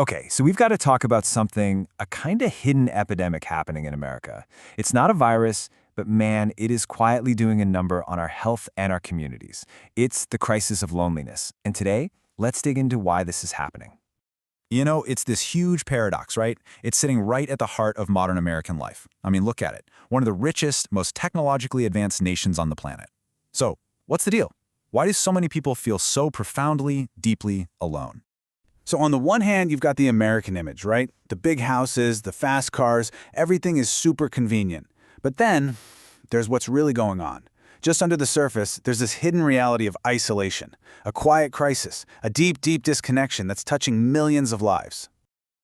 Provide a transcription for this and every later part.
Okay, so we've got to talk about something, a kind of hidden epidemic happening in America. It's not a virus, but man, it is quietly doing a number on our health and our communities. It's the crisis of loneliness. And today, let's dig into why this is happening. It's this huge paradox, right? It's sitting right at the heart of modern American life. I mean, look at it. One of the richest, most technologically advanced nations on the planet. So, what's the deal? Why do so many people feel so profoundly, deeply alone? So on the one hand, you've got the American image, right? The big houses, the fast cars, everything is super convenient. But then, there's what's really going on. Just under the surface, there's this hidden reality of isolation, a quiet crisis, a deep, deep disconnection that's touching millions of lives.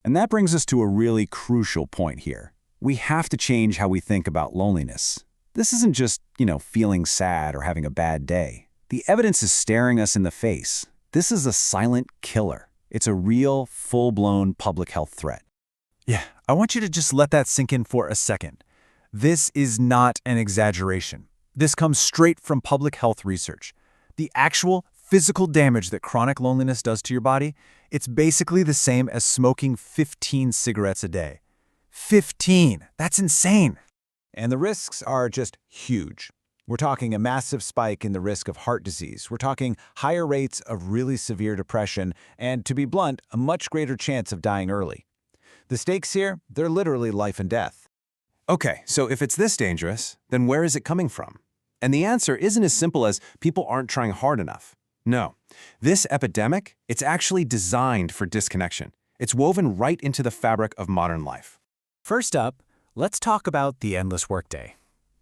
And that brings us to a really crucial point here. We have to change how we think about loneliness. This isn't just, feeling sad or having a bad day. The evidence is staring us in the face. This is a silent killer. It's a real, full-blown public health threat. Yeah, I want you to just let that sink in for a second. This is not an exaggeration. This comes straight from public health research. The actual physical damage that chronic loneliness does to your body, it's basically the same as smoking 15 cigarettes a day. 15! That's insane! And the risks are just huge. We're talking a massive spike in the risk of heart disease. We're talking higher rates of really severe depression, and to be blunt, a much greater chance of dying early. The stakes here, they're literally life and death. Okay, so if it's this dangerous, then where is it coming from? And the answer isn't as simple as people aren't trying hard enough. No, this epidemic, it's actually designed for disconnection. It's woven right into the fabric of modern life. First up, let's talk about the endless workday.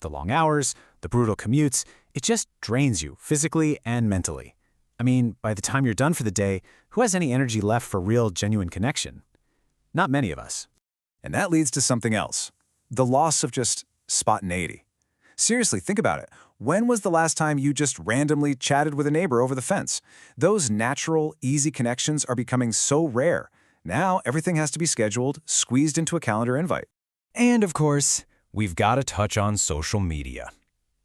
The long hours, the brutal commutes, it just drains you physically and mentally. I mean, by the time you're done for the day, who has any energy left for real, genuine connection? Not many of us. And that leads to something else. The loss of just spontaneity. Seriously, think about it. When was the last time you just randomly chatted with a neighbor over the fence? Those natural, easy connections are becoming so rare. Now everything has to be scheduled, squeezed into a calendar invite. And of course, we've got to touch on social media.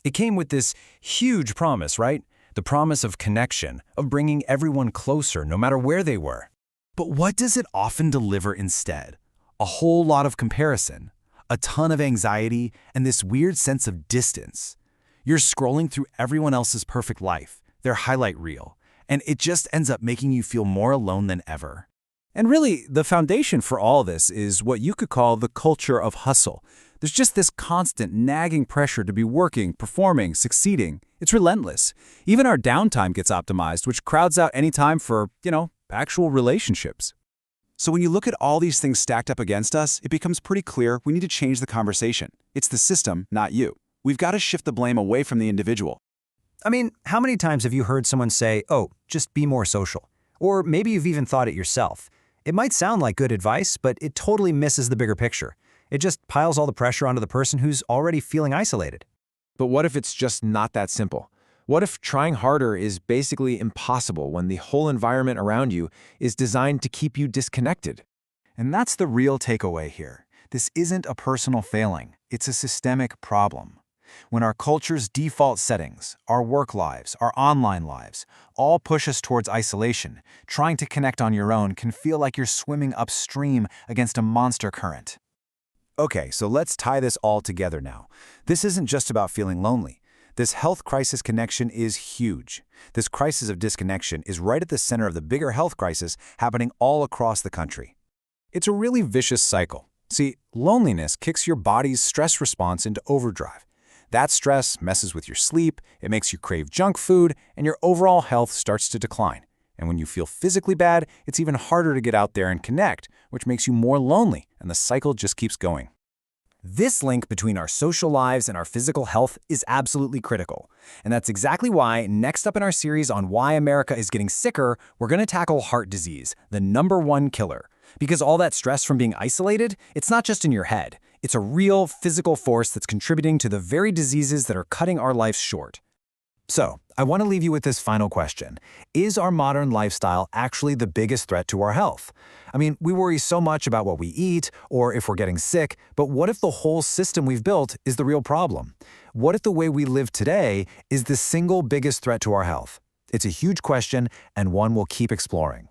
It came with this huge promise, right? The promise of connection, of bringing everyone closer no matter where they were. But what does it often deliver instead? A whole lot of comparison, a ton of anxiety, and this weird sense of distance. You're scrolling through everyone else's perfect life, their highlight reel, and it just ends up making you feel more alone than ever. And really, the foundation for all this is what you could call the culture of hustle. There's just this constant nagging pressure to be working, performing, succeeding. It's relentless. Even our downtime gets optimized, which crowds out any time for, actual relationships. So when you look at all these things stacked up against us, it becomes pretty clear we need to change the conversation. It's the system, not you. We've got to shift the blame away from the individual. I mean, how many times have you heard someone say, "Oh, just be more social"? Or maybe you've even thought it yourself. It might sound like good advice, but it totally misses the bigger picture. It just piles all the pressure onto the person who's already feeling isolated. But what if it's just not that simple? What if trying harder is basically impossible when the whole environment around you is designed to keep you disconnected? And that's the real takeaway here. This isn't a personal failing. It's a systemic problem. When our culture's default settings, our work lives, our online lives, all push us towards isolation, trying to connect on your own can feel like you're swimming upstream against a monster current. Okay, so let's tie this all together now. This isn't just about feeling lonely. This health crisis connection is huge. This crisis of disconnection is right at the center of the bigger health crisis happening all across the country. It's a really vicious cycle. See, loneliness kicks your body's stress response into overdrive. That stress messes with your sleep, it makes you crave junk food, and your overall health starts to decline. And when you feel physically bad, it's even harder to get out there and connect, which makes you more lonely, and the cycle just keeps going. This link between our social lives and our physical health is absolutely critical. And that's exactly why, next up in our series on why America is getting sicker, we're going to tackle heart disease, the #1 killer. Because all that stress from being isolated, it's not just in your head. It's a real physical force that's contributing to the very diseases that are cutting our lives short. So, I want to leave you with this final question. Is our modern lifestyle actually the biggest threat to our health? I mean, we worry so much about what we eat or if we're getting sick, but what if the whole system we've built is the real problem? What if the way we live today is the single biggest threat to our health? It's a huge question and one we'll keep exploring.